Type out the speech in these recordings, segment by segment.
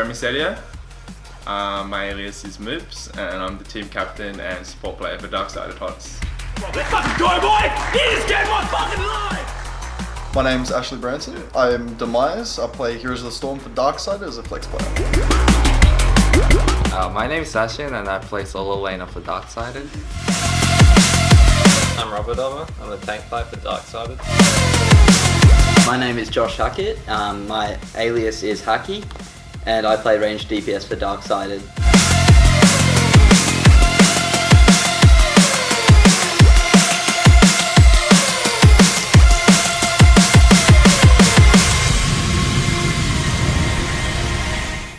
Jeremy Sedia. My alias is Moops, and I'm the team captain and support player for Darksided HotS. Let's fucking go, boy! Here's game my fucking life! My name's Ashley Branson. I am Demise. I play Heroes of the Storm for Darksided as a flex player. My name is Sashin and I play solo laner for Darksided. I'm Robert Over. I'm the tank player for Darksided. My name is Josh Hackett. My alias is Hacky, and I play ranged DPS for Darksided.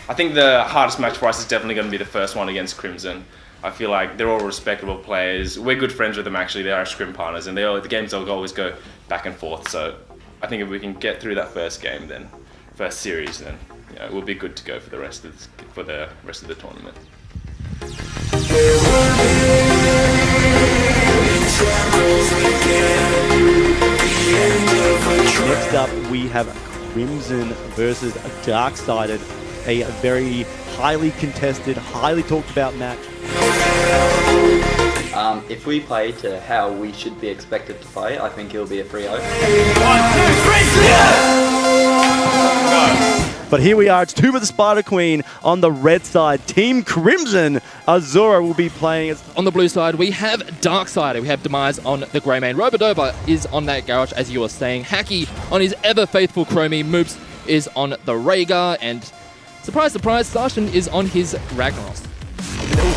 I think the hardest match for us is definitely going to be the first one against Crimson. I feel like they're all respectable players. We're good friends with them actually. They are scrim partners, and the games will always go back and forth. So I think if we can get through that first game, then first series, then we'll be good to go for the rest of the tournament. Next up, we have Crimson versus Darksided. A very highly contested, highly talked about match. If we play to how we should be expected to play, I think it'll be a 3-0. 1, 2, 3, But here we are, it's Tomb of the Spider Queen on the red side. Team Crimson, Azura will be playing. On the blue side, we have Darksided. We have Demise on the grey main. Robodova is on that garage, as you were saying. Hacky on his ever-faithful Chromie. Moops is on the Rhaegar, and surprise, surprise, Sashin is on his Ragnaros.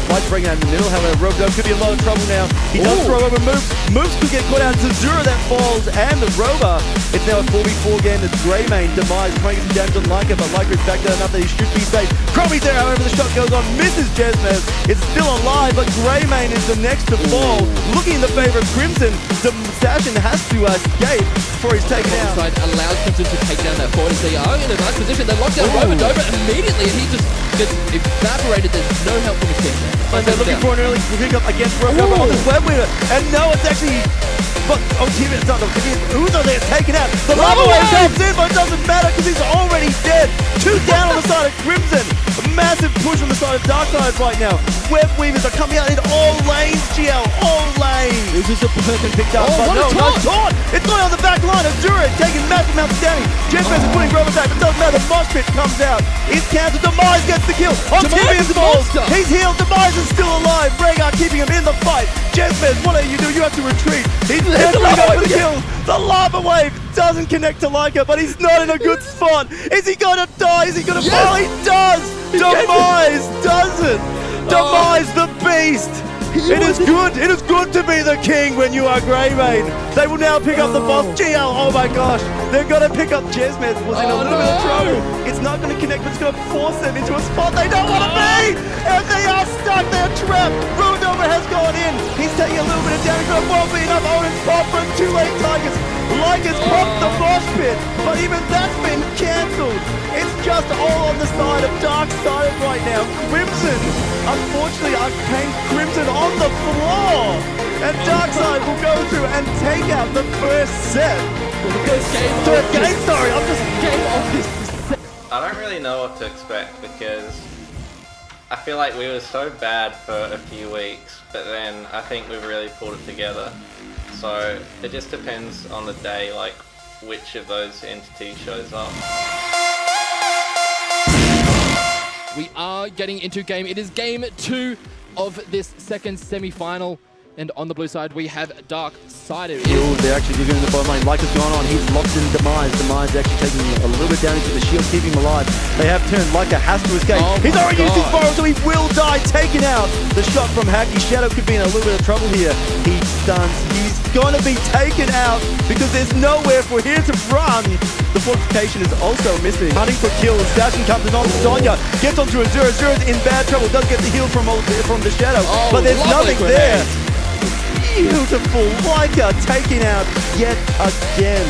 Might bring it out in the middle, however, Robodova could be in a lot of trouble now. He does throw over Moops. Moops could get caught out. It's Azura that falls, and the Rover. It's now a 4v4 game. It's Grey Main. Demise trying to get some damage on Leica, but Leica is back down enough that he should be safe. Chromie's there, however, the shot goes on, misses Jesmez. It's still alive, but Grey Main is the next to fall. Looking in the favor of Crimson, Sashin has to escape before he's taken out. Side allows Crimson to take down that forward. They are in a nice position. They lock down Robodova immediately, and he just gets evaporated. There's no help from his team there. And they're looking for an early pickup against Robodova on this web winner. And no, it's actually... But Octavian, it's not Octavian. Uzo there taken out. The lava wave comes in, but it doesn't matter because he's already dead. 2 down on the side of Crimson. A massive push on the side of Darksided right now. Web weavers are coming out in all lanes, GL. All lanes. This is a perfect picked up. But no, no taunt. It's going on the back line. Azura taking massive amounts of damage. Jesmez is putting Robot back, but it doesn't matter. The mosh pit comes out. It's canceled. Demise gets the kill. Octavian falls. He's healed. Demise is still alive. Rhaegar keeping him in the fight. Jesmez, what do? You have to retreat. He's definitely going for the kill. The lava wave doesn't connect to Leica, but he's not in a good spot. Is he going to die? Is he going to fall? He does. Demise doesn't. Demise the beast. It is good to be the king when you are Grey Main. They will now pick up the boss. GL, oh my gosh. They're going to pick up Jesmez. Was in a little bit of trouble. It's not going to connect, but it's going to force them into a spot they don't want to be. And they are stuck. They are trapped. Robodova has gone in. He's taking a little bit of damage, but it won't be enough. Odin's pop from 2 late Tigers. Lyca's popped the mosh pit, but even that's been cancelled. It's just all on the side of Darksided right now. Crimson, unfortunately, came Crimson on the floor. And Darksided will go through and take out the first set. I don't really know what to expect because I feel like we were so bad for a few weeks, but then I think we've really pulled it together. So it just depends on the day, like which of those entities shows up. We are getting into game. It is game 2 of this second semi-final. And on the blue side, we have Darksided. They're actually digging in the bottom lane. Leica's gone on. He's locked in Demise. Demise actually taking a little bit down into the shield, keeping him alive. They have turned. Leica has to escape. He's already used his borrow, so he will die. Taken out. The shot from Hacky. Shadow could be in a little bit of trouble here. He stuns. He's going to be taken out because there's nowhere for him to run. The fortification is also missing. Hunting for kills. Sashin comes in on Sonya. Gets onto Azura. Azura's in bad trouble. Does get the heal from the Shadow. But there's nothing there. Beautiful. Leica taking out yet again.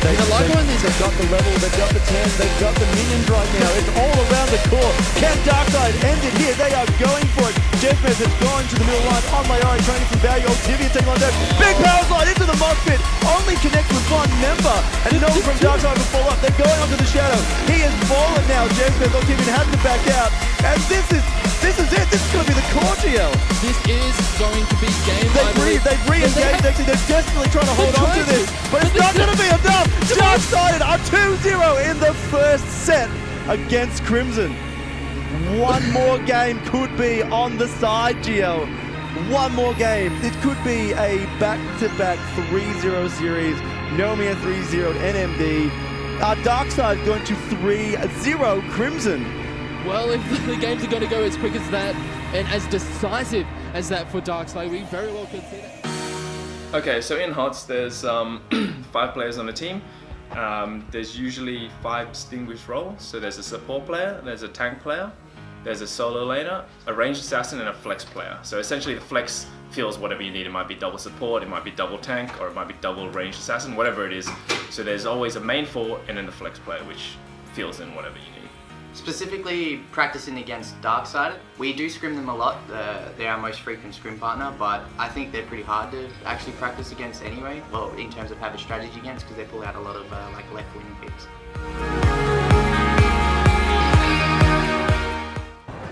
The Leica and these have got the level, they've got the 10, they've got the minions right now. It's all around the core. Can Darksided end it here? They are going for it. Jesmez has gone to the middle line on Layari, trying to get some value. Octavian taking on down. Big power slide into the mosh pit. Only connects with one member. And no from Darksided will fall up. They're going onto the Shadow. He has fallen now. Jesmez defense. Ultimate has to back out. And this is it. This is going to be the core GL. This is going to be game. They've re-engaged. Actually, they're desperately trying to hold on to this. But it's not going to be enough. Darksided are 2-0 in the first set against Crimson. One more game could be on the side, GL. One more game. It could be a back-to-back 3-0 series. Nomia 3-0 NMD. Darkside going to 3-0 Crimson. Well, if the games are going to go as quick as that and as decisive as that for Darkside, we very well could see that. Okay, so in HotS, there's 5 players on the team. There's usually 5 distinguished roles. So there's a support player, there's a tank player, there's a solo laner, a ranged assassin, and a flex player. So essentially the flex fills whatever you need. It might be double support, it might be double tank, or it might be double ranged assassin, whatever it is. So there's always a main 4 and then the flex player, which fills in whatever you need. Specifically practicing against Darksided, we do scrim them a lot. They're our most frequent scrim partner, but I think they're pretty hard to actually practice against anyway. Well, in terms of have a strategy against, because they pull out a lot of like left wing picks.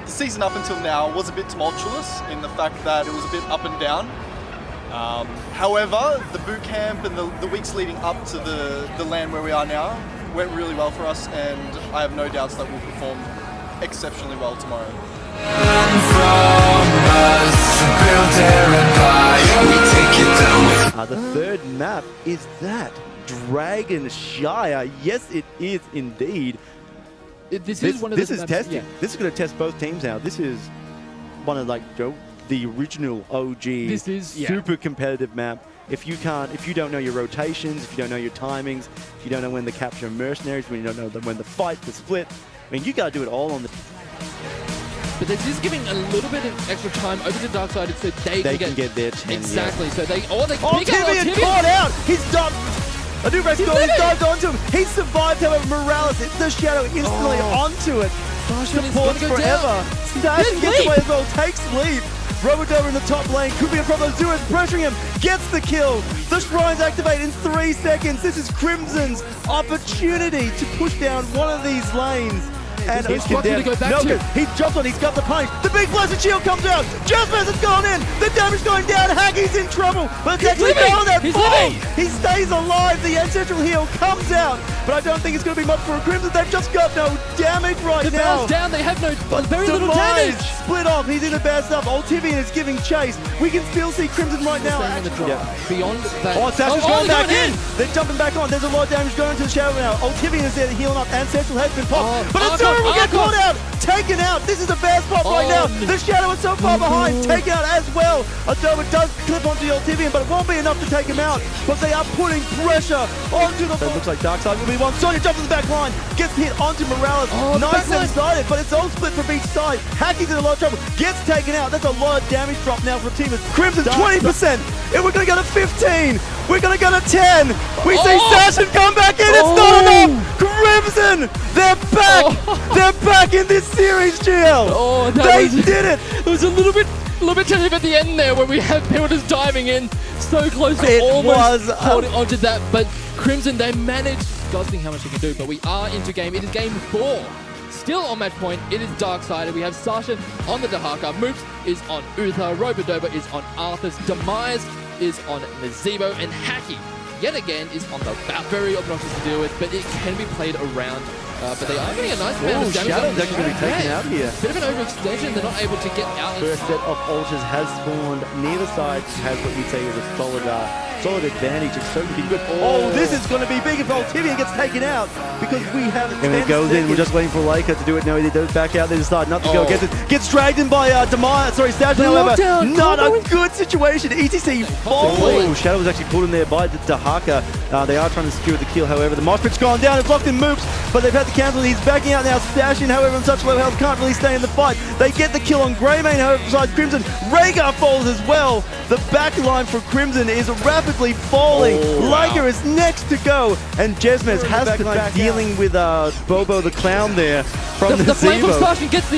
The season up until now was a bit tumultuous in the fact that it was a bit up and down. However, the boot camp and the weeks leading up to the LAN where we are now went really well for us, and I have no doubts that we'll perform exceptionally well tomorrow. The third map is that Dragon Shire. Yes, it is indeed. This is one of this the is maps, testing. yeah. This is going to test both teams out. This is one of the original OG. This is super competitive map. If you don't know your rotations, if you don't know your timings, if you don't know when to capture mercenaries, when you don't know when to fight, the split, I mean, you got to do it all on the. But this is giving a little bit of extra time over to Darksided so they can get their 10. exactly. Yeah. So they pick up Ultimate caught out. He's done. A new race goal. He's dived onto him. He survived, however. Morales hits the shadow instantly onto it. Supports forever. Stashin gets away as well. Takes lead. Robodover in the top lane, could be a problem. Zero is pressuring him, gets the kill. The Shrines activate in 3 seconds. This is Crimson's opportunity to push down one of these lanes. And he's got to go back to. He jumped on, he's got the punish. The big blessed shield comes out. Jasmine has gone in. The damage going down. Hacky's in trouble. But it's actually down that ball. He stays alive. The ancestral heal comes out. But I don't think it's going to be much for a Crimson. They've just got no damage right now. The bounce down, they have very little damage. Split off. He's in the bad stuff. Ultivian is giving chase. We can still see Crimson right now. Beyond that. Oh, Sasha's going back in. They're jumping back on. There's a lot of damage going to the shadow now. Ultivian is there to heal up. Ancestral has been popped. But it's will get caught out, taken out. This is a bad spot right now. The shadow is so far behind, taken out as well. Adoba does clip onto the Ultivian, but it won't be enough to take him out. But they are putting pressure onto the. It looks like Darkside will be one. Sonya jumps to the back line, gets hit onto Morales. Nice one-sided, but it's all split from each side. Hacky's in a lot of trouble, gets taken out. That's a lot of damage drop now for the team. Crimson 20%. And we're gonna go to 15. We're gonna go to 10. We see Sashin come back in. It's not enough. Crimson, they're back. They're back in this series, GL. They did it. It was a little bit tentative at the end there when we had people just diving in so close to almost holding onto that. But Crimson, they managed. God's how much they can do. But we are into game. It is game 4. Still on match point, it is Darksided. We have Sasha on the Dahaka. Moops is on Uther. Robodoba is on Arthas. Demise is on Nazebo. And Hacky, yet again, is on the bat. Very obnoxious to deal with, but it can be played around. But they are getting a nice amount of damage. Shadow's actually going to be taken out here. Bit of an overextension. They're not able to get out. First set of ultras has spawned. Neither side has what you'd say is a solid advantage. It's so good. Oh, this is going to be big if Ultivian gets taken out because we have. And it goes in. We're just waiting for Leica to do it. No, he does back out. They decide not to go. Gets dragged in by Stashin. However, not a good situation. ETC falling. Shadow was actually pulled in there by Dahaka. They are trying to secure the kill. However, the Mosh Pit's gone down. It's locked in Moops, but they've had to cancel. He's backing out now. Stashin, however, on such low health, can't really stay in the fight. They get the kill on Greymane, however, besides Crimson. Rhaegar falls as well. The back line for Crimson is rapid rapidly falling. Liger is next to go, and Jesmez has to back dealing with Bobo the Clown there from the flame from Zevo. Starshine gets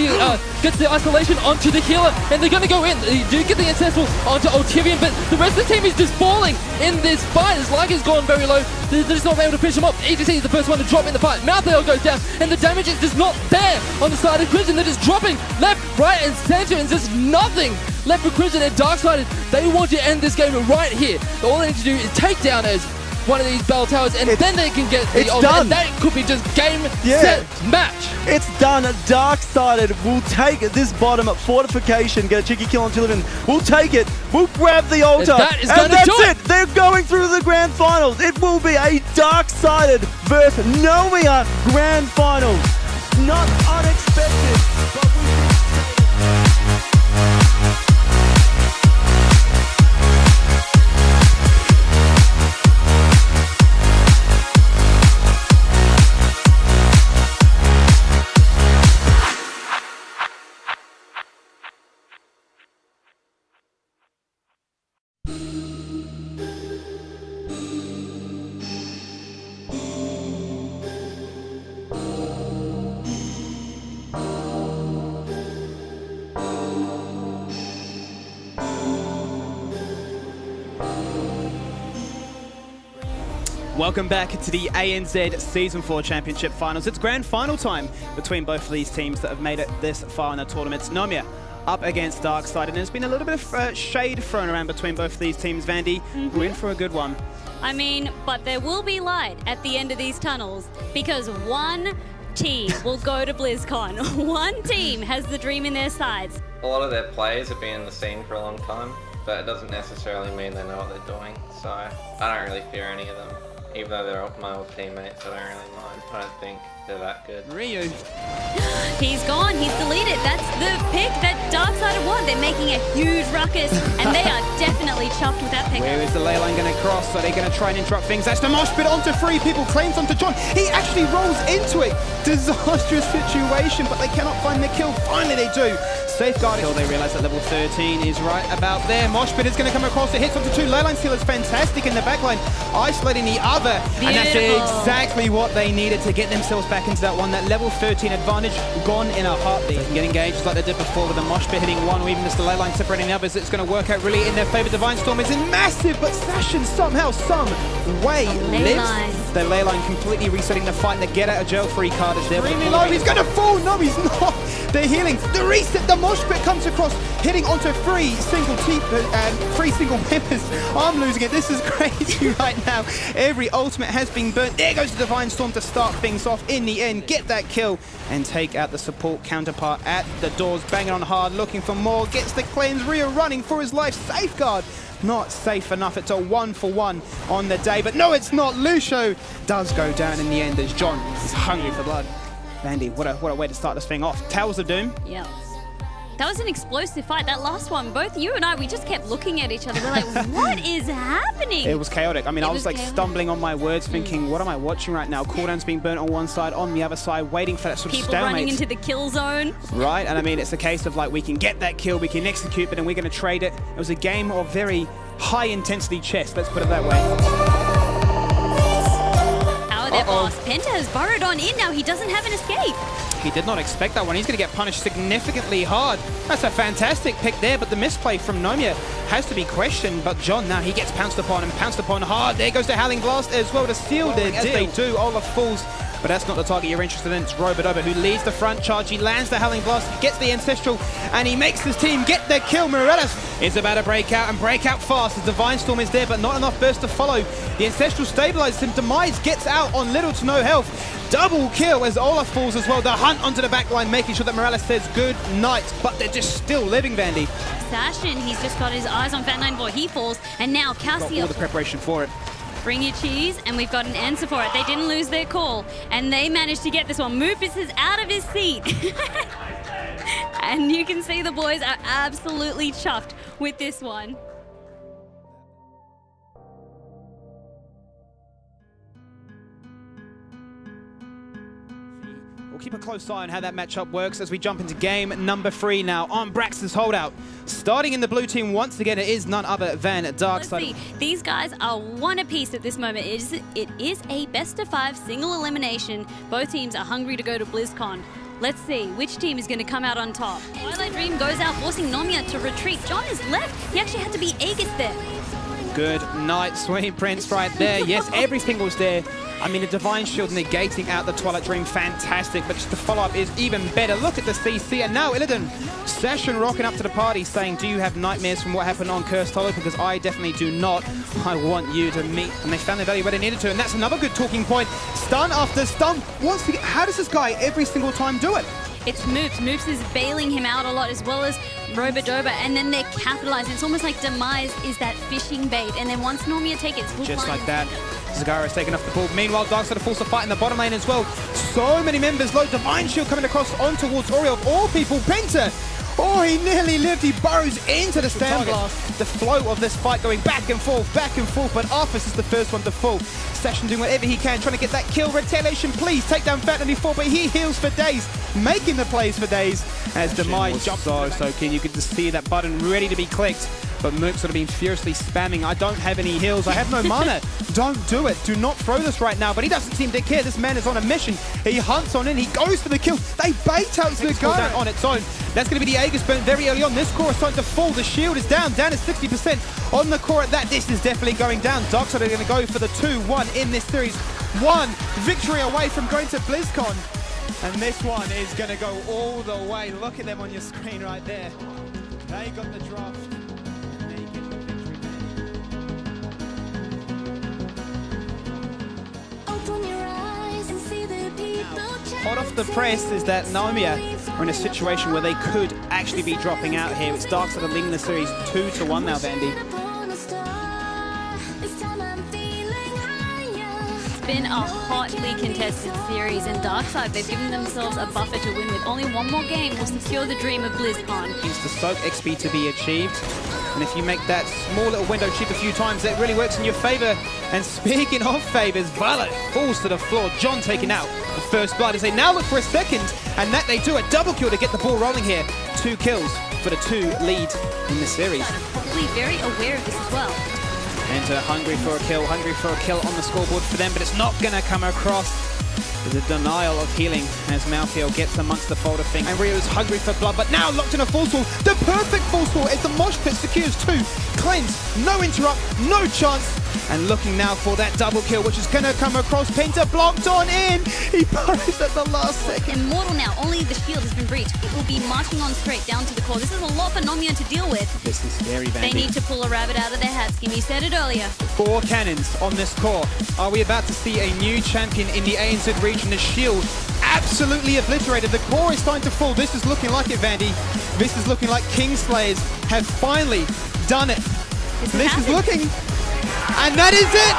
the isolation onto the healer, and they're going to go in. You do get the Ancestral onto Ultivian, but the rest of the team is just falling in this fight. As Liger's gone very low, they're just not able to finish him off. HGC is the first one to drop in the fight. Malthael goes down, and the damage is just not there on the side of Clinching. They're just dropping left, right, and center, and just nothing left for Clinching and Darksided. They want to end this game right here. All they need to do is take down as one of these bell towers, and then they can get the ultimate. And that could be just game, set, match. It's done. Darksided will take this bottom fortification, get a cheeky kill on Tillivan. We'll take it. We'll grab the altar. And that is and gonna that's do it. They're going through the grand finals. It will be a Darksided versus Nomia grand finals. Not unexpected, but Welcome back to the ANZ Season 4 Championship Finals. It's grand final time between both of these teams that have made it this far in the tournaments. Nomia up against Darksided, and there's been a little bit of shade thrown around between both of these teams. Vandy, we're in for a good one. I mean, but there will be light at the end of these tunnels, because one team will go to BlizzCon. One team has the dream in their sights. A lot of their players have been in the scene for a long time, but it doesn't necessarily mean they know what they're doing, so I don't really fear any of them. Even though they're my old teammates, I don't really mind. I don't think they're that good. Ryu. He's gone, he's deleted. That's the pick that Darksided won. They're making a huge ruckus, and they are definitely chuffed with that pick. Where is the ley line going to cross? Are they going to try and interrupt things? That's the mosh pit onto 3 people, claims onto John. He actually rolls into it. Disastrous situation, but they cannot find the kill. Finally they do. Safeguard until they realize that level 13 is right about there. Mosh pit is going to come across. It hits onto 2. Leyline Steal is fantastic in the backline, isolating the other. Beautiful. And that's exactly what they needed to get themselves back into that one. That level 13 advantage gone in a heartbeat. They can get engaged just like they did before with the mosh pit hitting 1, or even just the ley line separating the others. It's going to work out really in their favor. Divine Storm is in massive, but Sashin somehow, some way lives. The ley line completely resetting the fight. The get out of jail free card is there. Really low. He's going to fall. No, he's not. They're healing. The reset. The mosh pit comes across, hitting onto 3 single members. I'm losing it. This is crazy right now. Every ultimate has been burnt. There goes the Divine Storm to start things off in the end. Get that kill and take out the support counterpart at the doors. Banging on hard, looking for more. Gets the claims. Rio running for his life. Safeguard. Not safe enough. It's a 1-for-1 on the day. But no, it's not. Lucio does go down in the end as John is hungry for blood. Vandy, what a way to start this thing off. Towers of Doom. Yeah. That was an explosive fight. That last one, both you and I, we just kept looking at each other. We're like, what is happening? It was chaotic. I mean, I was like stumbling on my words, thinking, what am I watching right now? Cooldown's being burnt on one side, on the other side, waiting for that sort of People stalemate. running into the kill zone. Right, and I mean, it's a case of like, we can get that kill, we can execute it, and we're going to trade it. It was a game of very high intensity chess, let's put it that way. Their boss. Penta has burrowed on in now. He doesn't have an escape. He did not expect that one. He's going to get punished significantly hard. That's a fantastic pick there, but the misplay from Nomia has to be questioned. But John, now he gets pounced upon and pounced upon hard. There goes the Howling Blast as well to seal their deal. As they do, Olaf falls. But that's not the target you're interested in. It's Robodoba who leads the front charge. He lands the Howling Blast, he gets the Ancestral, and he makes his team get their kill. Morales is about to break out and break out fast. The Divine Storm is there, but not enough burst to follow. The Ancestral stabilizes him. Demise gets out on little to no health. Double kill as Olaf falls as well. The hunt onto the backline, making sure that Morales says good night, but they're just still living, Vandy. Sashin, he's just got his eyes on Fat 9 Boy. He falls, and now Got all Cassio. the preparation for it. Bring your cheese, and we've got an answer for it. They didn't lose their call, and they managed to get this one. Mufus is out of his seat. And you can see the boys are absolutely chuffed with this one. keep a close eye on how that matchup works as we jump into game number 3 now on Brax's holdout. Starting in the blue team once again, it is none other than Let's Darkside. see. These guys are one apiece at this moment. It is a best-of-5 single elimination. Both teams are hungry to go to BlizzCon. Let's see which team is going to come out on top. Twilight Dream goes out, forcing Nomia to retreat. John is left. He actually had to be Aegis there. Good night, Sweet Prince right there. Yes, everything was there. I mean, the Divine Shield negating out the Twilight Dream, fantastic, but just the follow-up is even better. Look at the CC, and now Illidan, Session rocking up to the party saying, do you have nightmares from what happened on Cursed Hollow? Because I definitely do not. I want you to meet. And they found their value where they needed to, and that's another good talking point. Stun after stun. How does this guy every single time do it? It's Moops. Moops is bailing him out a lot, as well as Robodoba, and then they're capitalizing. It's almost like Demise is that fishing bait, and then once Nomia take it, it's full Just flying. like that. Zagara is taking off the ball. Meanwhile, Darkside forced a fight in the bottom lane as well. So many members low. Divine Shield coming across on towards Oriel. Of all people, Penta. Oh, he nearly lived. He burrows into the Sandblast. The flow of this fight going back and forth, but Arthas is the first one to fall. Session doing whatever he can, trying to get that kill. Retaliation, please take down Phantom before, but he heals for days, making the plays for days as Demise jumps. So keen. You could just see that button ready to be clicked. But Mook's sort of been furiously spamming. I don't have any heals. I have no mana. Don't do it. Do not throw this right now. But he doesn't seem to care. This man is on a mission. He hunts on in. He goes for the kill. They bait out Zagara on its own. That's going to be the Aegis burn very early on. This core is starting to fall. The shield is down to 60% on the core at that. This is definitely going down. Darkside are going to go for the 2-1 in this series. One victory away from going to BlizzCon. And this one is going to go all the way. Look at them on your screen right there. They got the draft. Hot off the press is that Nomia are in a situation where they could actually be dropping out here. It's Darkside leading the series 2-1 now, Vandy. It's been a hotly contested series, and Darkside, they've given themselves a buffer to win with. Only one more game will secure the dream of BlizzCon. Needs the soak XP to be achieved. And if you make that small little window cheap a few times, that really works in your favor. And speaking of favors, Violet falls to the floor. John taking out the first blood as they now look for a second. And that they do, a double kill to get the ball rolling here. 2 kills for the 2 lead in the series. Probably very aware of this as well. And hungry for a kill on the scoreboard for them, but it's not going to come across. There's a denial of healing as Malthael gets amongst the fold of things. And Rio's hungry for blood, but now locked in a full sword. The perfect full sword as the mosh pit secures 2. Cleanse, no interrupt, no chance. And looking now for that double kill, which is going to come across. Penta blocked on in. He burrows at the last second. Immortal now, only the shield has been breached. It will be marching on straight down to the core. This is a lot for Nomia to deal with. This is scary, Vandy. They need to pull a rabbit out of their hat. Skinny said it earlier. 4 cannons on this core. Are we about to see a new champion in the ANZ region? The shield absolutely obliterated. The core is starting to fall. This is looking like it, Vandy. This is looking like Kingslayers have finally done it. This is looking, and that is it.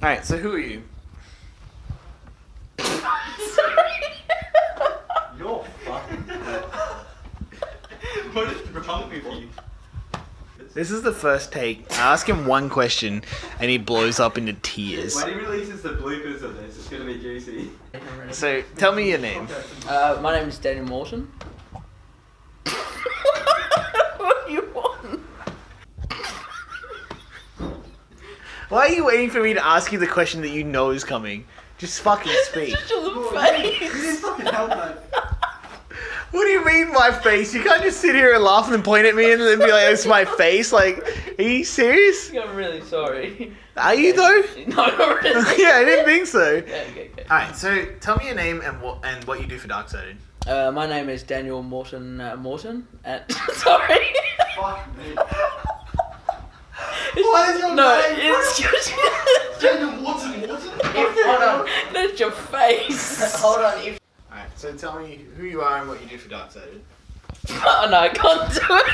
Alright, so who are you? You're fucking. What is wrong with you? This is the first take. I ask him one question and he blows up into tears. When he releases the bloopers of this, it's gonna be juicy. So, tell me your name. My name is Daniel Morton. Why are you waiting for me to ask you the question that you know is coming? Just fucking speak. What do you mean my face? You can't just sit here and laugh and point at me and then be like, it's my face? Like, are you serious? I'm really sorry. Are you though? No, not really. Yeah, I didn't think so. Okay. Alright, so tell me your name and what you do for Darksided. My name is Daniel Morton. Sorry. Fuck me. What is your name? It's just Daniel Morton. Hold on. That's your face. Hold on. Alright, so tell me who you are and what you do for Darksided. Oh no, I can't do it.